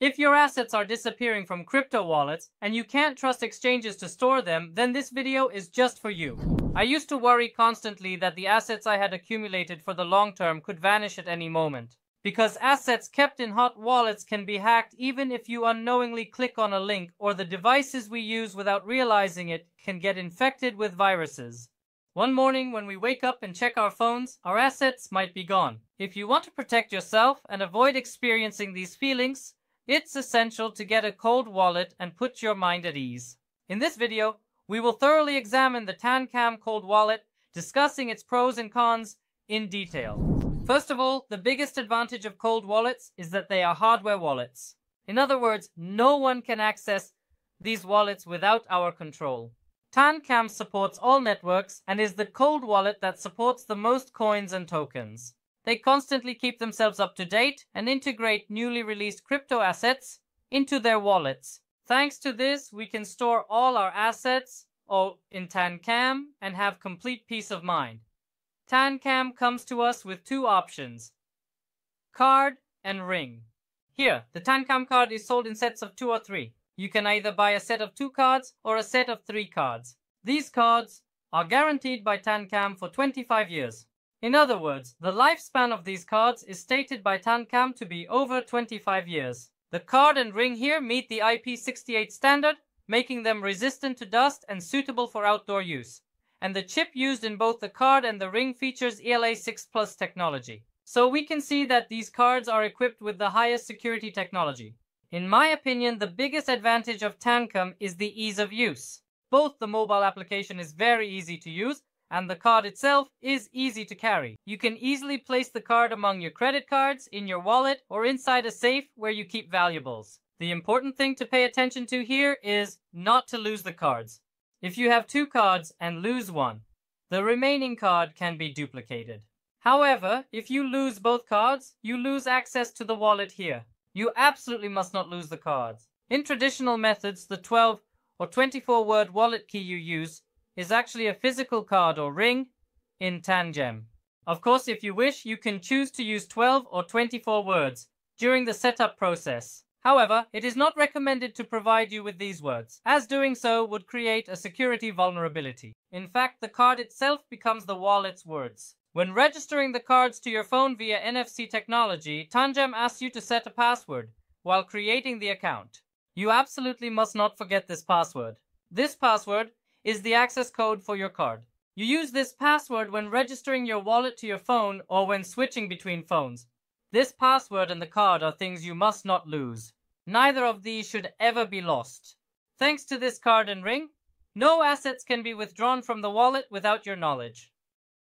If your assets are disappearing from crypto wallets and you can't trust exchanges to store them, then this video is just for you. I used to worry constantly that the assets I had accumulated for the long term could vanish at any moment. Because assets kept in hot wallets can be hacked even if you unknowingly click on a link, or the devices we use without realizing it can get infected with viruses. One morning when we wake up and check our phones, our assets might be gone. If you want to protect yourself and avoid experiencing these feelings, it's essential to get a cold wallet and put your mind at ease. In this video, we will thoroughly examine the Tangem cold wallet, discussing its pros and cons in detail. First of all, the biggest advantage of cold wallets is that they are hardware wallets. In other words, no one can access these wallets without our control. Tangem supports all networks and is the cold wallet that supports the most coins and tokens. They constantly keep themselves up to date and integrate newly released crypto assets into their wallets. Thanks to this, we can store all our assets in Tangem and have complete peace of mind. Tangem comes to us with two options: card and ring. Here, the Tangem card is sold in sets of 2 or 3. You can either buy a set of 2 cards or a set of 3 cards. These cards are guaranteed by Tangem for 25 years. In other words, the lifespan of these cards is stated by Tangem to be over 25 years. The card and ring here meet the IP68 standard, making them resistant to dust and suitable for outdoor use. And the chip used in both the card and the ring features ELA 6+ technology. So we can see that these cards are equipped with the highest security technology. In my opinion, the biggest advantage of Tangem is the ease of use. Both the mobile application is very easy to use, and the card itself is easy to carry. You can easily place the card among your credit cards, in your wallet, or inside a safe where you keep valuables. The important thing to pay attention to here is not to lose the cards. If you have 2 cards and lose one, the remaining card can be duplicated. However, if you lose both cards, you lose access to the wallet here. You absolutely must not lose the cards. In traditional methods, the 12 or 24-word wallet key you use is actually a physical card or ring in Tangem. Of course, if you wish, you can choose to use 12 or 24 words during the setup process. However, it is not recommended to provide you with these words, as doing so would create a security vulnerability. In fact, the card itself becomes the wallet's words. When registering the cards to your phone via NFC technology, Tangem asks you to set a password while creating the account. You absolutely must not forget this password. This password is the access code for your card. You use this password when registering your wallet to your phone or when switching between phones. This password and the card are things you must not lose. Neither of these should ever be lost. Thanks to this card and ring, no assets can be withdrawn from the wallet without your knowledge.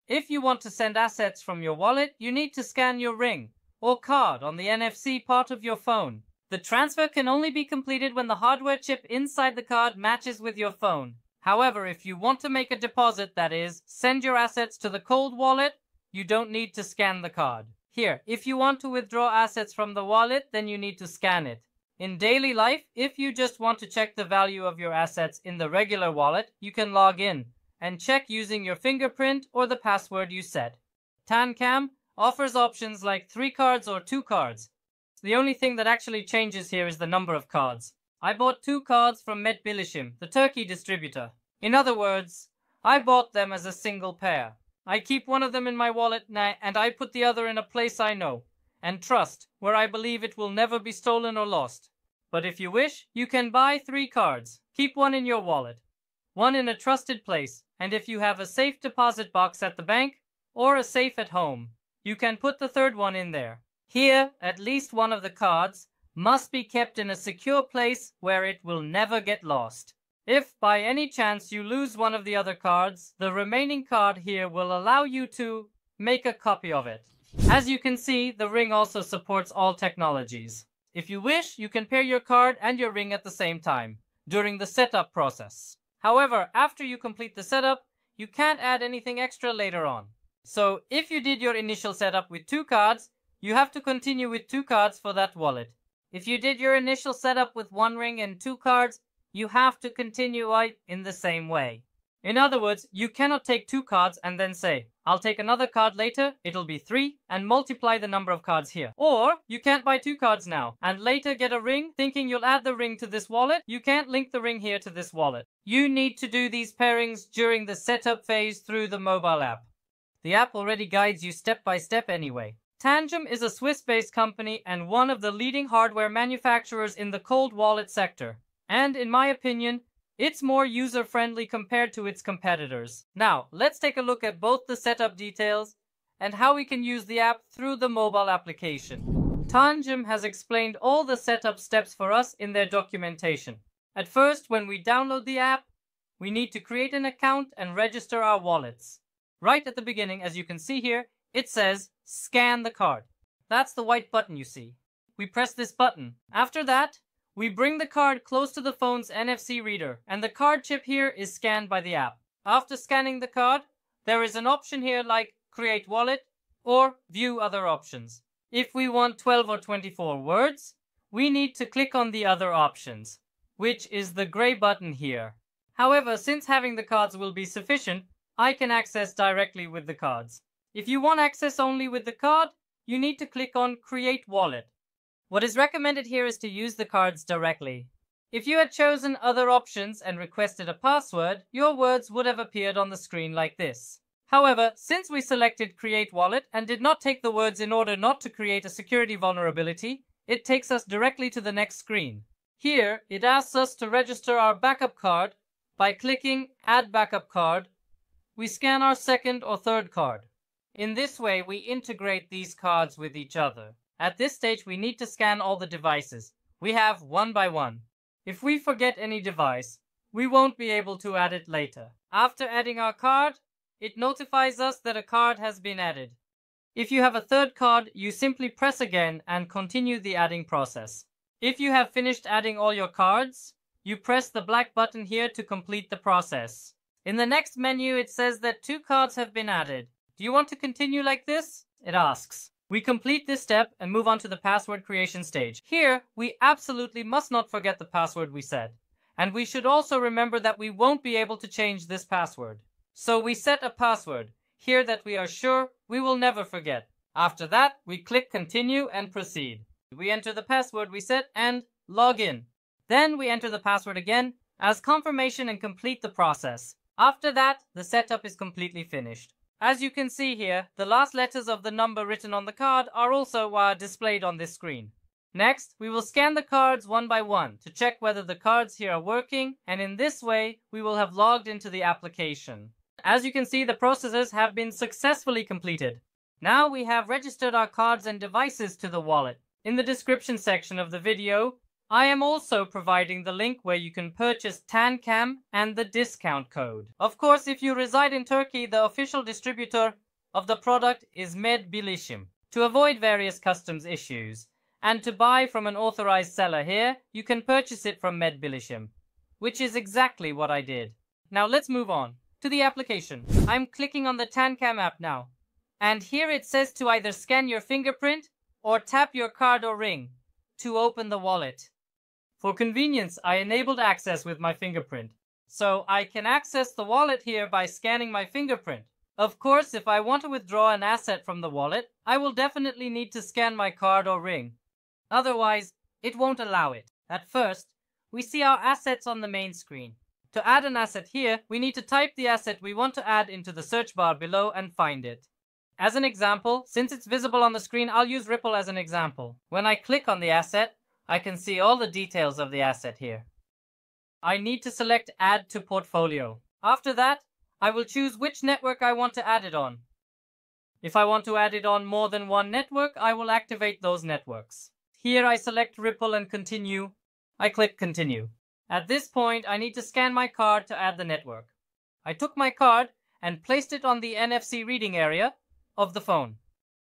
If you want to send assets from your wallet, you need to scan your ring or card on the NFC part of your phone. The transfer can only be completed when the hardware chip inside the card matches with your phone. However, if you want to make a deposit, that is, send your assets to the cold wallet, you don't need to scan the card. Here, if you want to withdraw assets from the wallet, then you need to scan it. In daily life, if you just want to check the value of your assets in the regular wallet, you can log in and check using your fingerprint or the password you set. Tangem offers options like 3 cards or 2 cards. The only thing that actually changes here is the number of cards. I bought 2 cards from Medbilishim, the Turkey distributor. In other words, I bought them as a single pair. I keep one of them in my wallet and I put the other in a place I know and trust, where I believe it will never be stolen or lost. But if you wish, you can buy 3 cards. Keep one in your wallet, one in a trusted place, and if you have a safe deposit box at the bank or a safe at home, you can put the 3rd one in there. Here, at least one of the cards must be kept in a secure place where it will never get lost. If by any chance you lose one of the other cards, the remaining card here will allow you to make a copy of it. As you can see, the ring also supports all technologies. If you wish, you can pair your card and your ring at the same time during the setup process. However, after you complete the setup, you can't add anything extra later on. So if you did your initial setup with 2 cards, you have to continue with 2 cards for that wallet. If you did your initial setup with 1 ring and 2 cards, you have to continue in the same way. In other words, you cannot take 2 cards and then say, I'll take another card later, it'll be 3, and multiply the number of cards here. Or, you can't buy 2 cards now, and later get a ring, thinking you'll add the ring to this wallet. You can't link the ring here to this wallet. You need to do these pairings during the setup phase through the mobile app. The app already guides you step by step anyway. Tangem is a Swiss-based company and one of the leading hardware manufacturers in the cold wallet sector. And in my opinion, it's more user-friendly compared to its competitors. Now, let's take a look at both the setup details and how we can use the app through the mobile application. Tangem has explained all the setup steps for us in their documentation. At first, when we download the app, we need to create an account and register our wallets. Right at the beginning, as you can see here, it says, scan the card. That's the white button you see. We press this button. After that, we bring the card close to the phone's NFC reader, and the card chip here is scanned by the app. After scanning the card, there is an option here like Create Wallet or View Other Options. If we want 12 or 24 words, we need to click on the other options, which is the gray button here. However, since having the cards will be sufficient, I can access directly with the cards. If you want access only with the card, you need to click on Create Wallet. What is recommended here is to use the cards directly. If you had chosen other options and requested a password, your words would have appeared on the screen like this. However, since we selected Create Wallet and did not take the words in order not to create a security vulnerability, it takes us directly to the next screen. Here, it asks us to register our backup card by clicking Add Backup Card. We scan our second or third card. In this way, we integrate these cards with each other. At this stage, we need to scan all the devices. We have one by one. If we forget any device, we won't be able to add it later. After adding our card, it notifies us that a card has been added. If you have a third card, you simply press again and continue the adding process. If you have finished adding all your cards, you press the black button here to complete the process. In the next menu, it says that 2 cards have been added. Do you want to continue like this? It asks. We complete this step and move on to the password creation stage. Here, we absolutely must not forget the password we set. And we should also remember that we won't be able to change this password. So we set a password here that we are sure we will never forget. After that, we click continue and proceed. We enter the password we set and log in. Then we enter the password again as confirmation and complete the process. After that, the setup is completely finished. As you can see here, the last letters of the number written on the card are also displayed on this screen. Next, we will scan the cards one by one to check whether the cards here are working, and in this way, we will have logged into the application. As you can see, the processes have been successfully completed. Now we have registered our cards and devices to the wallet. In the description section of the video, I am also providing the link where you can purchase Tangem and the discount code. Of course, if you reside in Turkey, the official distributor of the product is Bilişim. To avoid various customs issues and to buy from an authorized seller here, you can purchase it from Bilişim, which is exactly what I did. Now let's move on to the application. I'm clicking on the Tangem app now, and here it says to either scan your fingerprint or tap your card or ring to open the wallet. For convenience, I enabled access with my fingerprint, so I can access the wallet here by scanning my fingerprint. Of course, if I want to withdraw an asset from the wallet, I will definitely need to scan my card or ring. Otherwise, it won't allow it. At first, we see our assets on the main screen. To add an asset here, we need to type the asset we want to add into the search bar below and find it. As an example, since it's visible on the screen, I'll use Ripple as an example. When I click on the asset, I can see all the details of the asset here. I need to select Add to Portfolio. After that, I will choose which network I want to add it on. If I want to add it on more than one network, I will activate those networks. Here I select Ripple and continue. I click Continue. At this point, I need to scan my card to add the network. I took my card and placed it on the NFC reading area of the phone.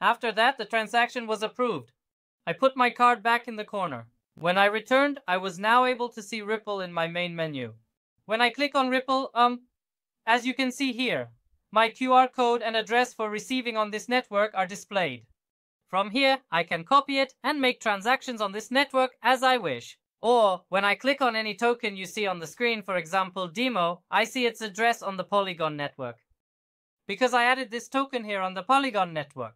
After that, the transaction was approved. I put my card back in the corner. When I returned, I was now able to see Ripple in my main menu. When I click on Ripple, as you can see here, my QR code and address for receiving on this network are displayed. From here, I can copy it and make transactions on this network as I wish. Or when I click on any token you see on the screen, for example Demo, I see its address on the Polygon network, because I added this token here on the Polygon network.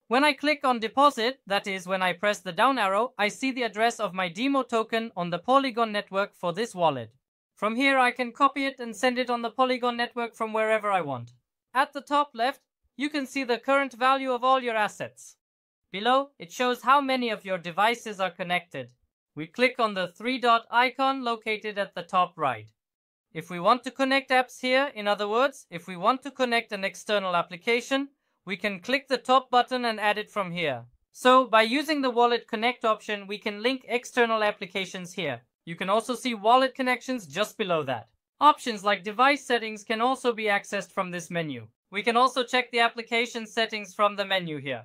When I click on deposit, that is when I press the down arrow, I see the address of my Demo token on the Polygon network for this wallet. From here I can copy it and send it on the Polygon network from wherever I want. At the top left, you can see the current value of all your assets. Below, it shows how many of your devices are connected. We click on the 3-dot icon located at the top right. If we want to connect apps here, in other words, if we want to connect an external application, we can click the top button and add it from here. So, by using the Wallet Connect option, we can link external applications here. You can also see wallet connections just below that. Options like device settings can also be accessed from this menu. We can also check the application settings from the menu here.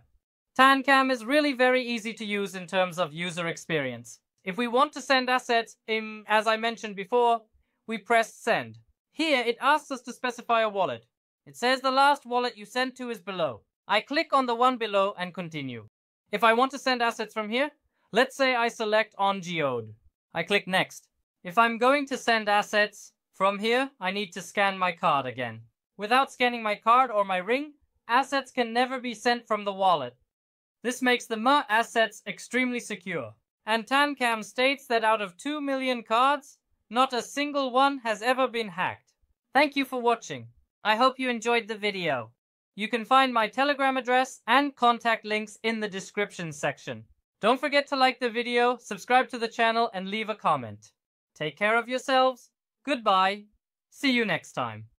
Tangem is really very easy to use in terms of user experience. If we want to send assets, as I mentioned before, we press send. Here it asks us to specify a wallet. It says the last wallet you sent to is below. I click on the one below and continue. If I want to send assets from here, let's say I select on Geode. I click next. If I'm going to send assets from here, I need to scan my card again. Without scanning my card or my ring, assets can never be sent from the wallet. This makes the assets extremely secure. And Tangem states that out of 2 million cards, not a single one has ever been hacked. Thank you for watching. I hope you enjoyed the video. You can find my Telegram address and contact links in the description section. Don't forget to like the video, subscribe to the channel, and leave a comment. Take care of yourselves. Goodbye. See you next time.